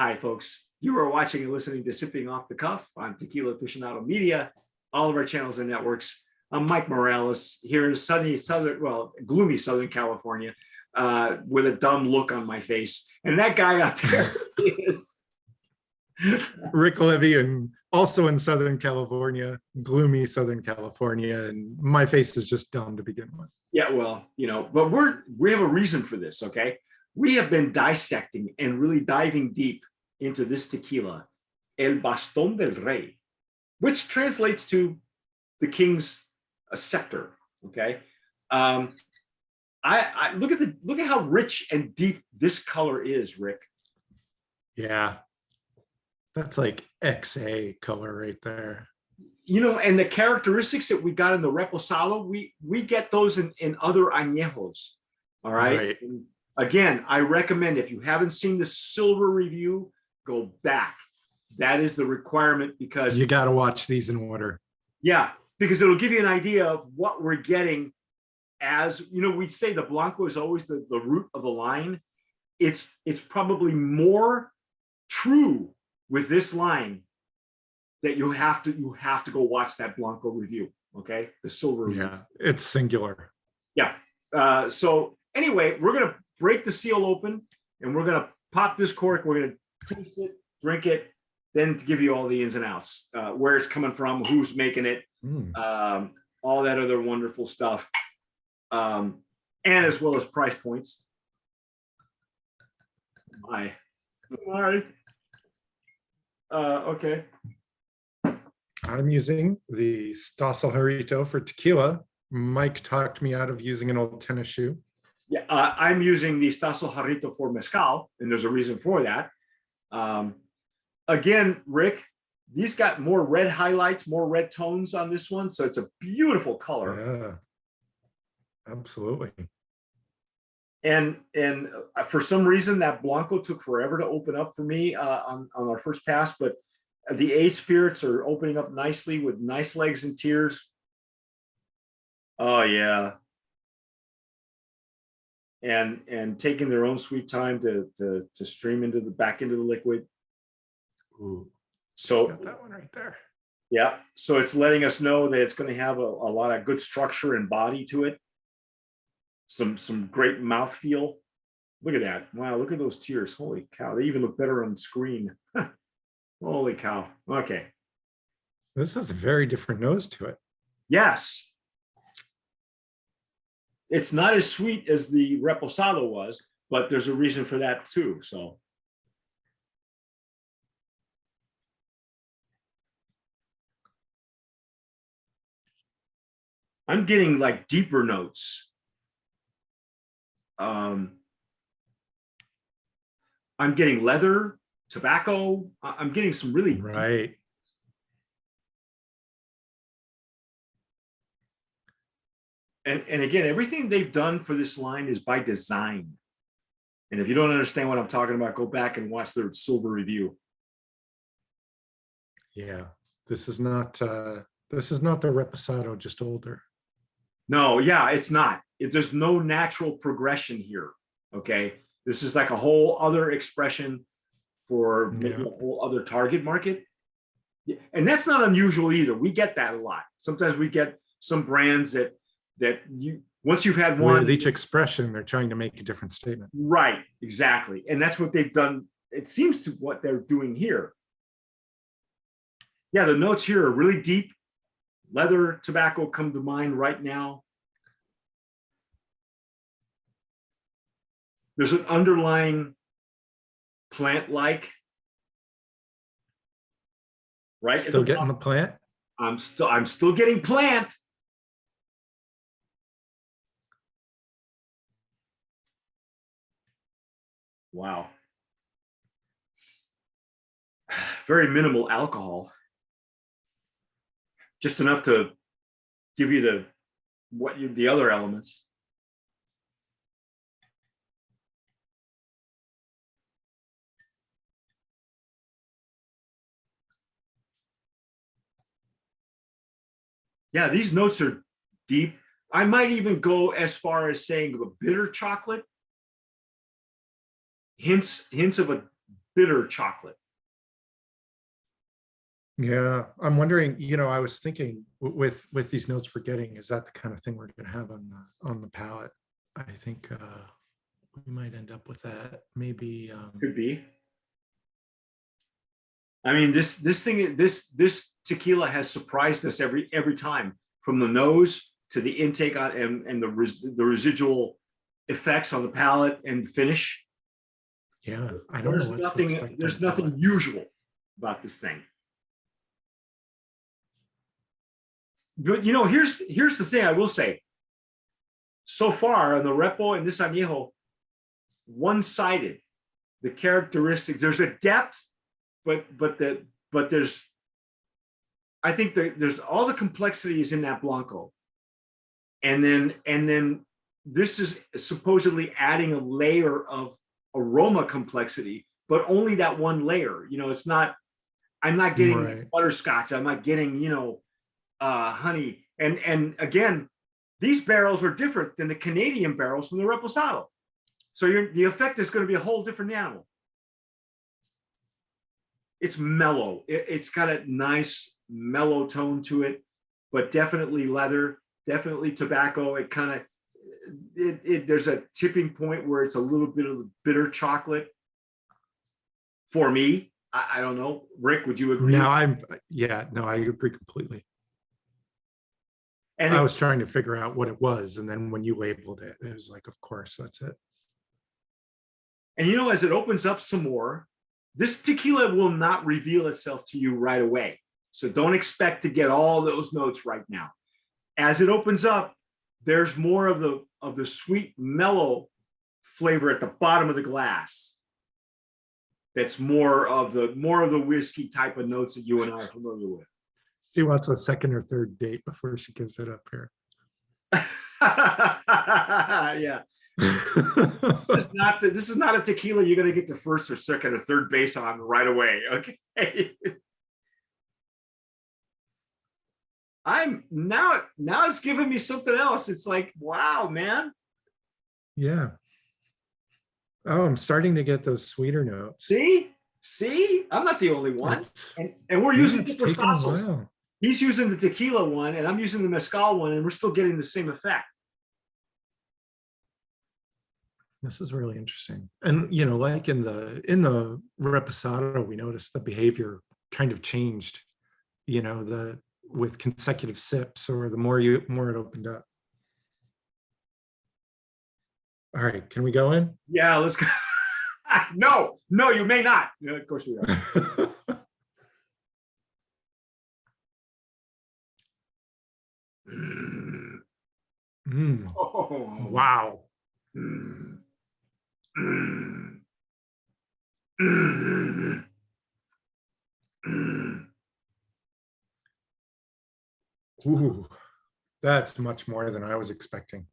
Hi, folks. You are watching and listening to Sipping Off the Cuff on Tequila Aficionado Media, all of our channels and networks. I'm Mike Morales here in gloomy Southern California with a dumb look on my face. And that guy out there is Rick Levy, and also in Southern California, gloomy Southern California, and my face is just dumb to begin with. Yeah, well, but we have a reason for this, okay? We have been dissecting and really diving deep into this tequila, El Baston del Rey, which translates to the king's scepter. Okay, I look at how rich and deep this color is, Rick. Yeah, that's like XA color right there. And the characteristics that we got in the Reposado, we get those in other añejos. All right. And again, I recommend, if you haven't seen the silver review, go back. That is the requirement, because you got to watch these in order. Yeah, because it'll give you an idea of what we're getting. As we'd say the Blanco is always the root of the line. It's probably more true with this line that you have to go watch that Blanco review. Okay, the silver review. Yeah, it's singular. Yeah. So anyway, we're gonna break the seal open and we're gonna pop this cork. We're gonna taste it, drink it, then to give you all the ins and outs, where it's coming from, who's making it, all that other wonderful stuff, and as well as price points. Okay. I'm using the Nasal Jarrito for tequila. Mike talked me out of using an old tennis shoe. Yeah, I'm using the Nasal Jarrito for mezcal, and there's a reason for that. Again, Rick, these got more red highlights, more red tones on this one, so it's a beautiful color. Yeah, absolutely. And for some reason, that Blanco took forever to open up for me on our first pass, but the aged spirits are opening up nicely with nice legs and tears. Oh yeah. And taking their own sweet time to stream back into the liquid. Ooh, so got that one right there. Yeah, so it's letting us know that it's going to have a lot of good structure and body to it. Some great mouthfeel. Look at that! Wow, look at those tears! Holy cow! They even look better on screen. Holy cow! Okay, this has a very different nose to it. Yes. It's not as sweet as the Reposado was, but there's a reason for that too. So I'm getting like deeper notes. I'm getting leather, tobacco. I'm getting some really right. And again, everything they've done for this line is by design. And if you don't understand what I'm talking about, go back and watch their silver review. Yeah, this is not the Reposado, just older. No, yeah, it's not. There's no natural progression here. Okay, this is like a whole other expression for maybe a whole other target market. And that's not unusual either. We get that a lot. Sometimes we get some brands that once you've had one, with each expression, they're trying to make a different statement. Right, exactly. And that's what they've done. It seems to what they're doing here. Yeah, the notes here are really deep. Leather, tobacco come to mind right now. There's an underlying plant-like, right? Still getting the plant? I'm still getting plant. Wow. Very minimal alcohol. Just enough to give you the other elements. Yeah, these notes are deep. I might even go as far as saying a bitter chocolate. Hints of a bitter chocolate. Yeah, I'm wondering, I was thinking with these notes we're getting, is that the kind of thing we're gonna have on the palate? I think we might end up with that. Maybe Could be. I mean, this tequila has surprised us every time, from the nose to the intake on and the residual effects on the palate and finish. yeah, I don't know what to expect. There's nothing usual about this thing. But here's the thing I will say. So far on the Repo and this Anejo, one-sided. The characteristics, there's a depth, but there's, I think there's all the complexity is in that Blanco, and then this is supposedly adding a layer of aroma complexity, but only that one layer. It's not. I'm not getting butterscotch. I'm not getting honey. And again, these barrels are different than the Canadian barrels from the Reposado. So the effect is going to be a whole different animal. It's mellow. It's got a nice mellow tone to it, but definitely leather, definitely tobacco. It kind of, there's a tipping point where it's a little bit of bitter chocolate for me. I don't know. Rick, would you agree? No, I agree completely. And I was trying to figure out what it was. And then when you labeled it, it was like, of course, that's it. And as it opens up some more, this tequila will not reveal itself to you right away. So don't expect to get all those notes right now. As it opens up, there's more of the sweet, mellow flavor at the bottom of the glass. That's more of the whiskey type of notes that you and I are familiar with. She wants a second or third date before she gives it up here. Yeah. This is not a tequila you're going to get to first or second or third base on right away. Okay. I'm now it's giving me something else. It's like, wow, man. Yeah. Oh, I'm starting to get those sweeter notes. See, I'm not the only one. And we're using different styles. He's using the tequila one and I'm using the mezcal one, and we're still getting the same effect. This is really interesting. And like in the Reposado, we noticed the behavior kind of changed, with consecutive sips, or the more it opened up. All right, can we go in? Yeah, let's go. No, you may not. Yeah, of course we are. Oh, wow. Ooh, that's much more than I was expecting.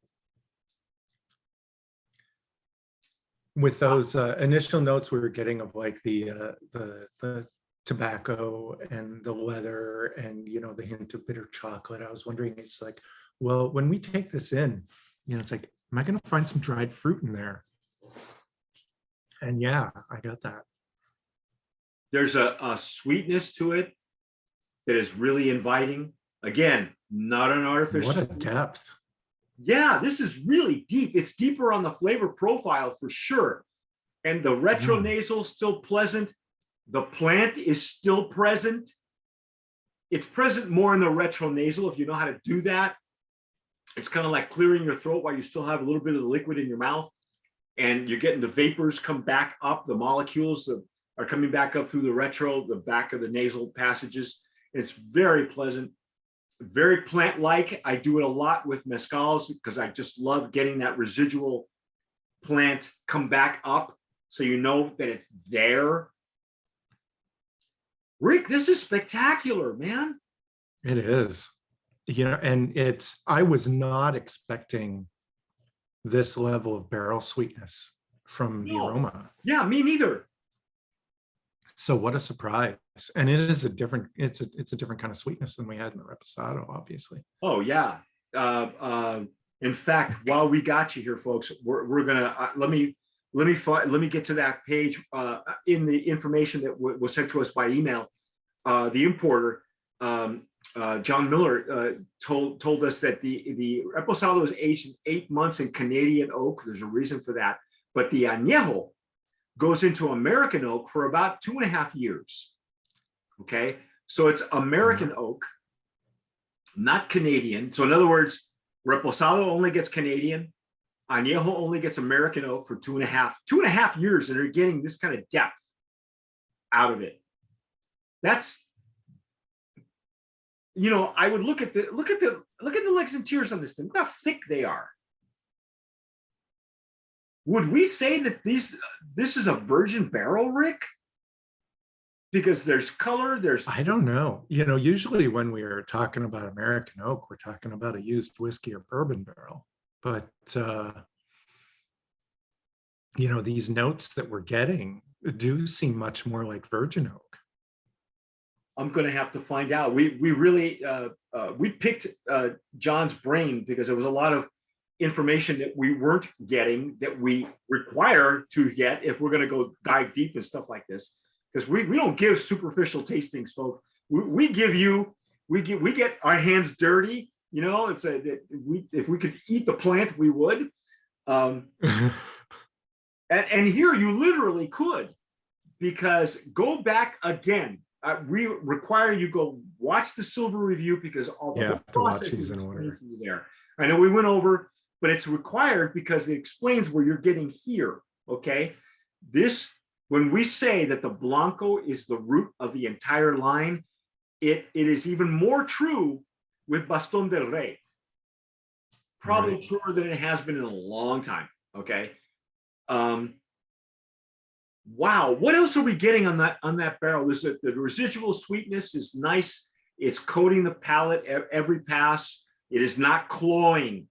With those initial notes we were getting of like the tobacco and the leather and the hint of bitter chocolate, I was wondering, it's like, well, when we take this in, it's like, am I going to find some dried fruit in there? And yeah, I got that. There's a sweetness to it that is really inviting. Again, not an artificial. What a depth. Yeah, this is really deep. It's deeper on the flavor profile for sure. And the retro nasal still pleasant. The plant is still present. It's present more in the retro nasal if you know how to do that. It's kind of like clearing your throat while you still have a little bit of the liquid in your mouth. And you're getting the vapors come back up. The molecules are coming back up through the retro, the back of the nasal passages. It's very pleasant. Very plant-like. I do it a lot with mezcals because I just love getting that residual plant come back up so you know that it's there. Rick, this is spectacular, man. It is. And I was not expecting this level of barrel sweetness from the aroma. Yeah, me neither. So what a surprise. And it is it's a different kind of sweetness than we had in the Reposado, obviously. Oh yeah. In fact, while we got you here, folks, we're gonna let me let me get to that page in the information that was sent to us by email. The importer, John Miller, told us that the Reposado is aged 8 months in Canadian oak. There's a reason for that, but the Anejo goes into American oak for about 2.5 years. Okay, so it's American oak, not Canadian. So in other words, Reposado only gets Canadian, Anejo only gets American oak for 2.5 years, and they're getting this kind of depth out of it. That's, you know, I would look at the legs and tears on this thing. Look how thick they are. Would we say that this is a virgin barrel, Rick? Because there's color, I don't know. You know, usually when we are talking about American oak, we're talking about a used whiskey or bourbon barrel. But, you know, these notes that we're getting do seem much more like virgin oak. I'm going to have to find out. We really, we picked John's brain because there was a lot of information that we weren't getting that we require to get if we're going to go dive deep and stuff like this. Because we don't give superficial tastings, folks. We get our hands dirty. You know, it's if we could eat the plant, we would. And here you literally could, because go back again. We require you go watch the silver review, because all the process is there. I know we went over, but it's required because it explains where you're getting here. Okay, when we say that the Blanco is the root of the entire line, it is even more true with Baston del Rey. Probably truer than it has been in a long time. Okay. Wow. What else are we getting on that barrel? The residual sweetness is nice. It's coating the palate every pass. It is not cloying.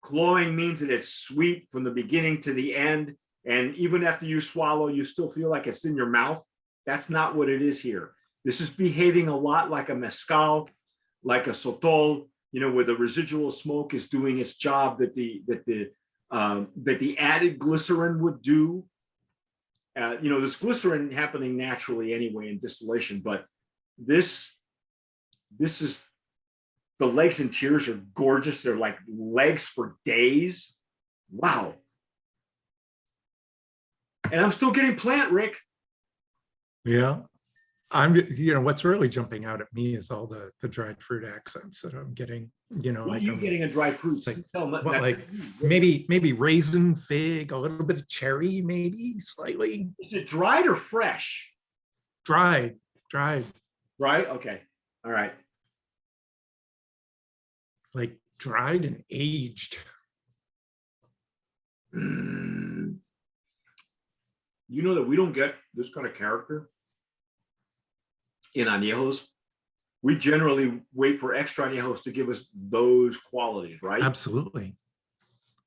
Cloying means that it's sweet from the beginning to the end. And even after you swallow, you still feel like it's in your mouth. That's not what it is here. This is behaving a lot like a mezcal, like a sotol, you know, where the residual smoke is doing its job that the added glycerin would do. You know, there's glycerin happening naturally anyway in distillation, but this is, the legs and tears are gorgeous. They're like legs for days. Wow. And I'm still getting plant, Rick. Yeah. You know, what's really jumping out at me is all the dried fruit accents that I'm getting, you know. What are you getting a dried fruit? Like maybe raisin, fig, a little bit of cherry, maybe slightly. Is it dried or fresh? Dried. Right? Okay. All right. Like dried and aged. You know that we don't get this kind of character in añejos. We generally wait for extra añejos to give us those qualities, right? Absolutely.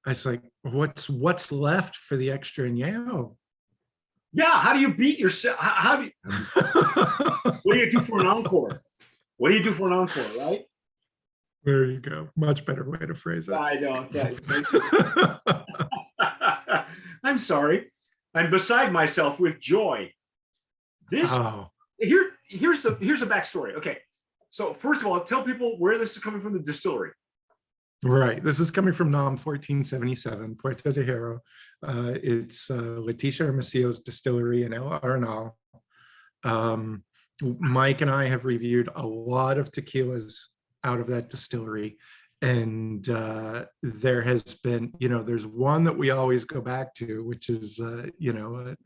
It's like, what's left for the extra añejo? Yeah. How do you beat yourself? What do you do for an encore? What do you do for an encore, right? There you go. Much better way to phrase it. I know. I'm sorry. I'm beside myself with joy. Here's the backstory. Okay, so first of all, tell people where this is coming from, the distillery. Right, this is coming from NOM 1477, Puerto de Hierro. It's Leticia Hermosillo's distillery in El Arenal. Mike and I have reviewed a lot of tequilas out of that distillery. And there has been, you know, there's one that we always go back to, which is, you know,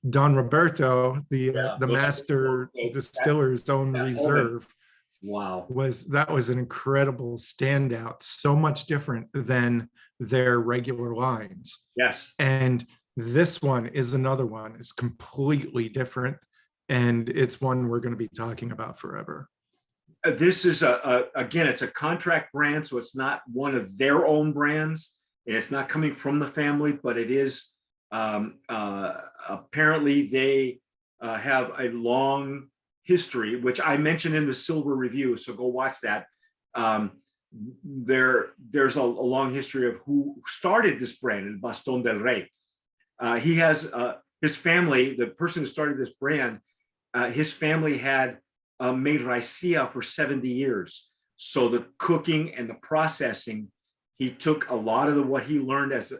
Don Roberto, the master distiller's own reserve. Wow. That was an incredible standout, so much different than their regular lines. Yes. And this one is another one. It's completely different. And it's one we're going to be talking about forever. This is again, it's a contract brand, so it's not one of their own brands, and it's not coming from the family, but it is apparently they have a long history, which I mentioned in the silver review, so go watch that. There's a long history of who started this brand in Baston del Rey. He has his family, the person who started this brand, his family had made raicilla for 70 years. So the cooking and the processing, he took a lot of what he learned as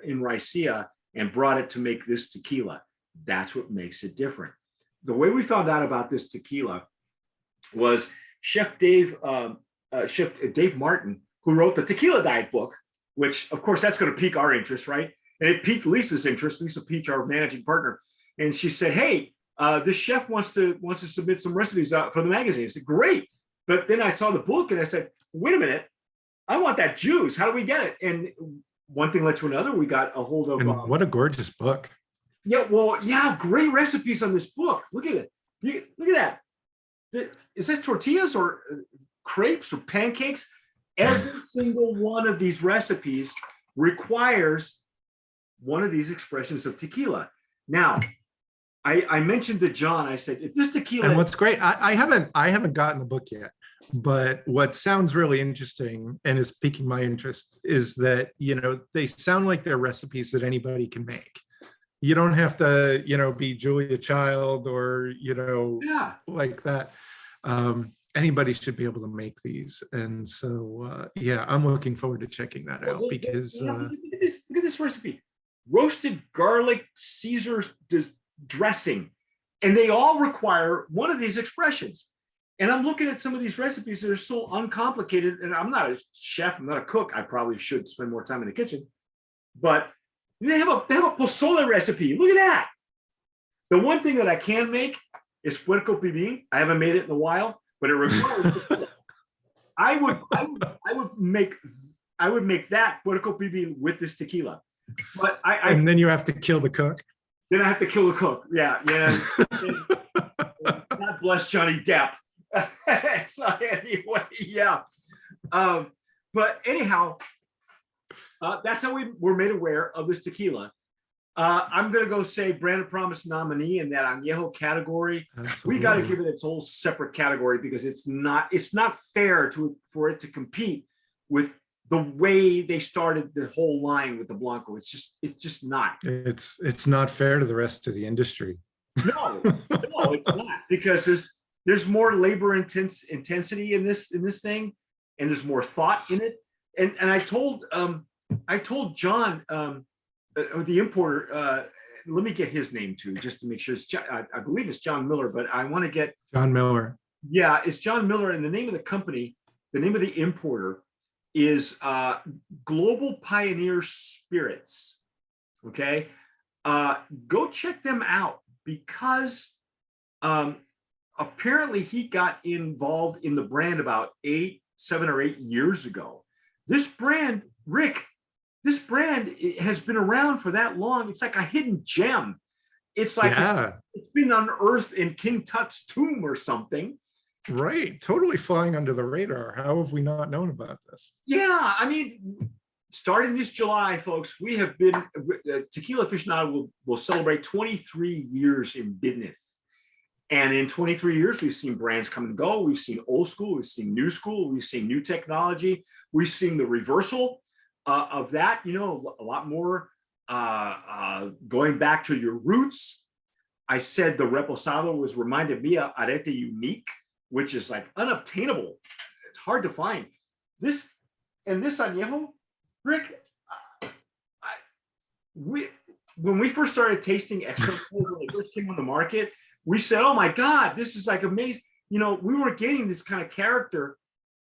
in raicilla and brought it to make this tequila. That's what makes it different. The way we found out about this tequila was Chef Dave Martin, who wrote the Tequila Diet book, which of course that's going to pique our interest, right? And it piqued Lisa's interest. Lisa Peach, our managing partner, and she said, "Hey, this chef wants to submit some recipes for the magazine." I said, "Great," but then I saw the book and I said, "Wait a minute, I want that juice. How do we get it?" And one thing led to another. We got a hold of. And what a gorgeous book! Yeah, well, yeah, great recipes on this book. Look at it. Look at that. Is this tortillas or crepes or pancakes? Every single one of these recipes requires one of these expressions of tequila. Now, I mentioned to John, I said, if this tequila. And what's great, I haven't gotten the book yet, but what sounds really interesting and is piquing my interest is that, they sound like they're recipes that anybody can make. You don't have to, be Julia Child or, Yeah. like that. Anybody should be able to make these. And so, I'm looking forward to checking that out because. Look at this recipe. Roasted garlic Caesar dressing. And they all require one of these expressions. And I'm looking at some of these recipes that are so uncomplicated. And I'm not a chef, I'm not a cook. I probably should spend more time in the kitchen. But they have a pozole recipe. Look at that. The one thing that I can make is puerco pibil. I haven't made it in a while, but it requires. I would make that puerco pibil with this tequila. But and then you have to kill the cook. Then I have to kill the cook. Yeah. God bless Johnny Depp. So anyway, yeah. But anyhow, that's how we were made aware of this tequila. I'm going to go say Brand of Promise nominee in that Anejo category. Absolutely. We got to give it its whole separate category because it's not fair for it to compete with the way they started the whole line with the Blanco. It's just not. It's not fair to the rest of the industry. No, it's not, because there's more labor intensity in this thing, and there's more thought in it. And I told John, the importer, let me get his name too, just to make sure. I believe it's John Miller, but I want to get John Miller. Yeah, it's John Miller, and the name of the company, the name of the importer is Global Pioneer Spirits. Okay, go check them out, because apparently he got involved in the brand about 7 or 8 years ago. This brand, Rick, has been around for that long. It's like a hidden gem. It's like it's been unearthed in King Tut's tomb or something. Right, totally flying under the radar. How have we not known about this? Yeah, I mean, starting this July, folks, we have been Tequila Aficionado will celebrate 23 years in business. And in 23 years, we've seen brands come and go. We've seen old school, we've seen new school, we've seen new technology, we've seen the reversal of that, a lot more going back to your roots. I said the Reposado was reminded me of Arete Unique, which is like unobtainable. It's hard to find. This Anejo, Rick, when we first started tasting extra when they first came on the market, we said, "Oh my God, this is like amazing." We weren't getting this kind of character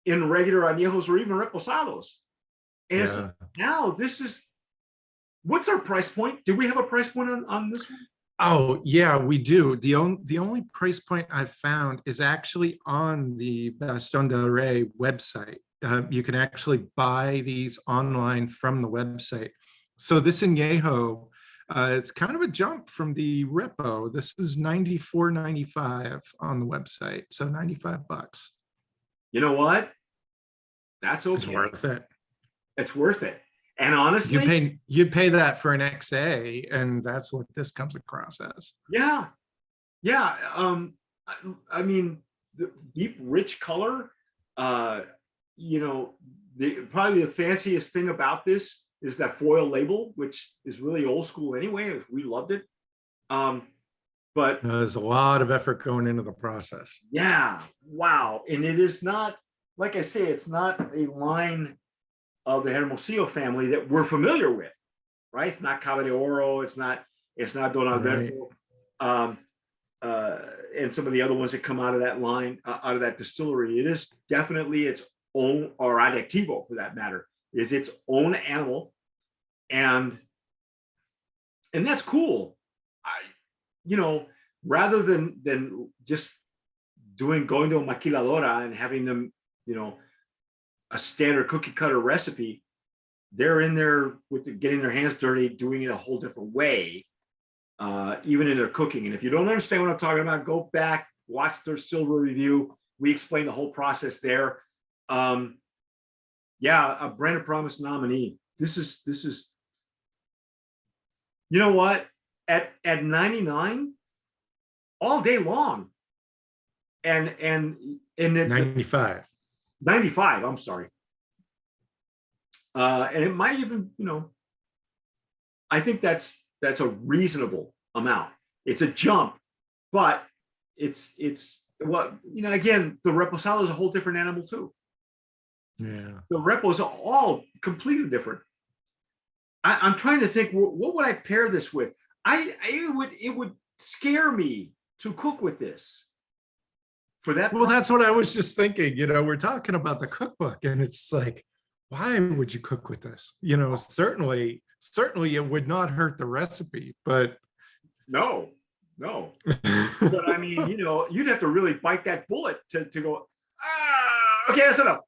in regular Anejos or even Reposados. And so now this is, what's our price point? Do we have a price point on this one? Oh yeah, we do. The only price point I've found is actually on the Baston del Rey website. You can actually buy these online from the website. So this Anejo, it's kind of a jump from the Repo. This is $94.95 on the website, so $95. You know what? That's okay. It's worth it. It's worth it. And honestly, you'd pay that for an XA, and that's what this comes across as. Yeah. I mean, the deep, rich color. Probably the fanciest thing about this is that foil label, which is really old school anyway. We loved it. But There's a lot of effort going into the process. yeah, wow. And it is not, like I say, it's not a line of the Hermosillo family that we're familiar with, right? It's not Cava de Oro, it's not Don Alberto. Right. And some of the other ones that come out of that line, out of that distillery. It is definitely its own, or Adjetivo for that matter, is its own animal. And that's cool. Rather than just going to a maquiladora and having them, a standard cookie cutter recipe, they're in there with getting their hands dirty, doing it a whole different way, even in their cooking. And if you don't understand what I'm talking about, go back, watch their silver review. We explain the whole process there. A Brand of Promise nominee. This is, you know what? At 99, all day long, and 95. 95. I'm sorry. And it might even, I think that's a reasonable amount. It's a jump, but it's again, the reposado is a whole different animal too. Yeah, the repos are all completely different. I'm trying to think, what would I pair this with? It would scare me to cook with this. For that, well, that's what I was just thinking. We're talking about the cookbook, and it's like, why would you cook with this? Certainly it would not hurt the recipe, but no. But I mean, you'd have to really bite that bullet to go, okay, that's enough.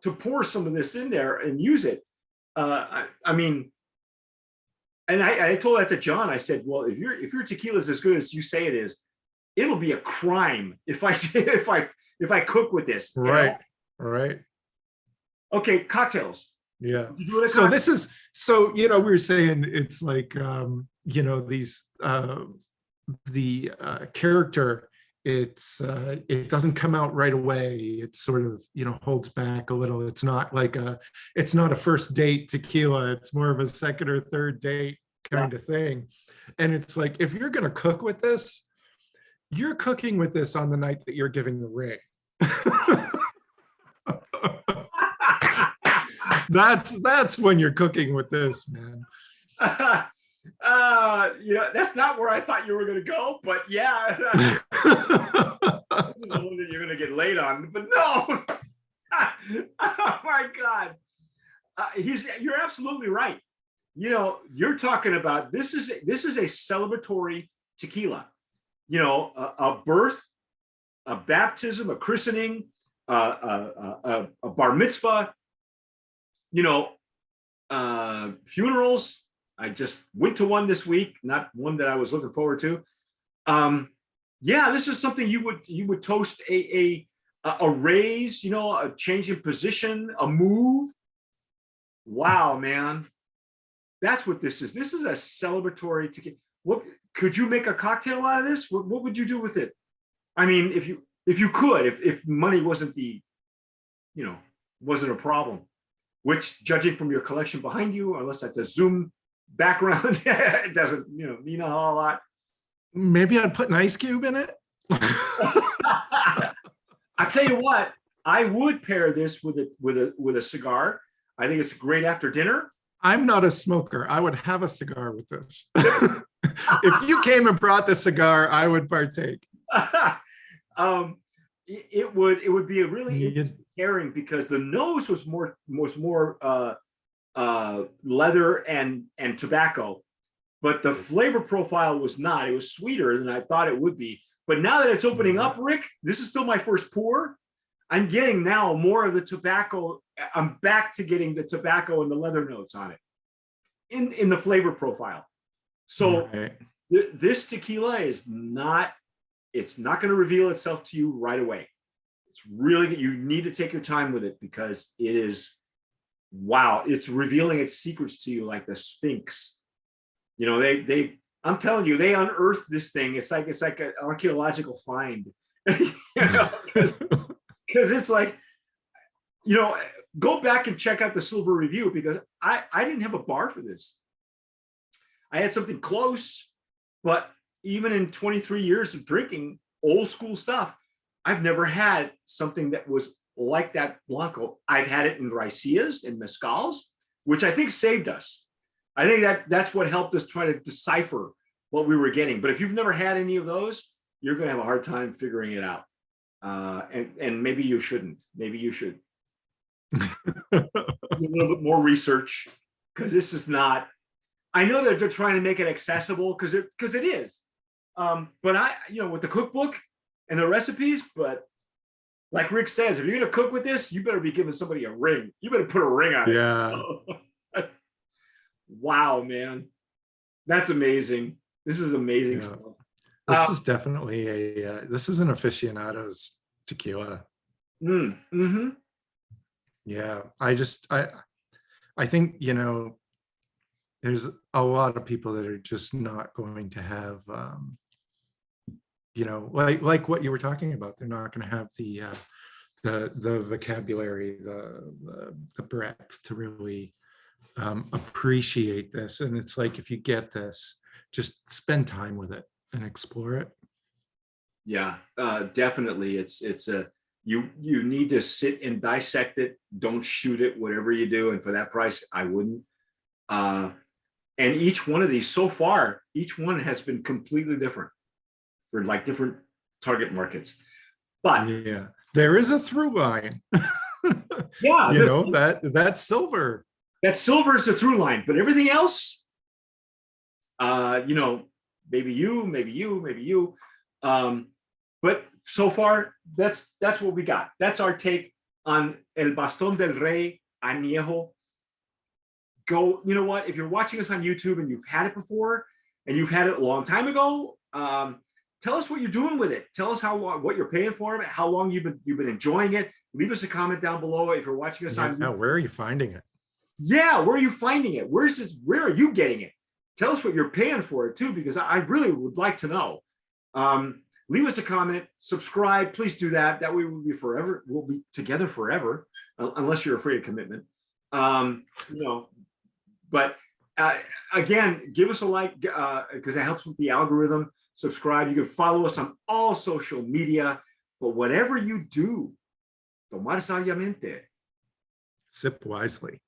To pour some of this in there and use it. I mean, and I told that to John. I said, well, if your tequila is as good as you say it is, it'll be a crime if I cook with this. Right. Right. Okay, cocktails. Yeah. So this is, we were saying it's like, these, the character, it doesn't come out right away. It sort of, holds back a little. It's not a first date tequila. It's more of a second or third date kind of thing. And it's like, if you're going to cook with this, you're cooking with this on the night that you're giving the ring. That's when you're cooking with this, man. That's not where I thought you were going to go, but yeah, this is the one that you're going to get laid on. But no, oh my God, you're absolutely right. You're talking about this is a celebratory tequila. A birth, a baptism, a christening, a bar mitzvah. Funerals. I just went to one this week, not one that I was looking forward to. This is something you would toast a raise, a change in position, a move. Wow, man. That's what this is. This is a celebratory ticket. What could you make a cocktail out of this? What would you do with it? I mean, if you could, if money wasn't wasn't a problem, which, judging from your collection behind you, unless that's a Zoom background, it doesn't mean a whole lot. Maybe I'd put an ice cube in it. I tell you what, I would pair this with a cigar. I think it's great after dinner. I'm not a smoker. I would have a cigar with this. If you came and brought the cigar, I would partake. It would be a really interesting pairing, because the nose was more leather and tobacco, but the flavor profile was not. It was sweeter than I thought it would be. But now that it's opening up, Rick, this is still my first pour. I'm getting now more of the tobacco. I'm back to getting the tobacco and the leather notes on it in the flavor profile. So this tequila is not, it's not going to reveal itself to you right away. It's really, you need to take your time with it, because it is, wow, it's revealing its secrets to you like the Sphinx. I'm telling you, they unearthed this thing. It's like an archaeological find, because it's like, go back and check out the silver review, because I didn't have a bar for this. I had something close, but even in 23 years of drinking old school stuff, I've never had something that was like that Blanco. I've had it in raicillas and mezcals, which I think saved us. I think that's what helped us try to decipher what we were getting. But if you've never had any of those, you're going to have a hard time figuring it out. And maybe you shouldn't. Maybe you should do a little bit more research, because this is not. I know that they're trying to make it accessible, because it is. But with the cookbook and the recipes, but like Rick says, if you're going to cook with this, you better be giving somebody a ring. You better put a ring on it. Yeah. Wow, man. That's amazing. This is amazing stuff. This is definitely this is an aficionado's tequila. Mm-hmm. Yeah. I think, there's a lot of people that are just not going to have, like what you were talking about. They're not going to have the vocabulary, the breadth to really appreciate this. And it's like, if you get this, just spend time with it and explore it. Yeah, definitely. It's you need to sit and dissect it. Don't shoot it, whatever you do. And for that price, I wouldn't. And each one of these so far, each one has been completely different for like different target markets. But yeah, there is a through line. Yeah, that's silver. That silver is the through line, but everything else, maybe you. But so far, that's what we got. That's our take on El Baston del Rey Anejo. Go, you know what? If you're watching us on YouTube and you've had it before, and you've had it a long time ago, tell us what you're doing with it. Tell us what you're paying for it, how long you've been enjoying it. Leave us a comment down below if you're watching us on YouTube. Where are you finding it? Yeah, where are you finding it? Where are you getting it? Tell us what you're paying for it too, because I really would like to know. Leave us a comment, subscribe, please do that. That way we'll be together forever, unless you're afraid of commitment. But again, give us a like, because that helps with the algorithm. Subscribe. You can follow us on all social media. But whatever you do, tomar sabiamente. Sip wisely.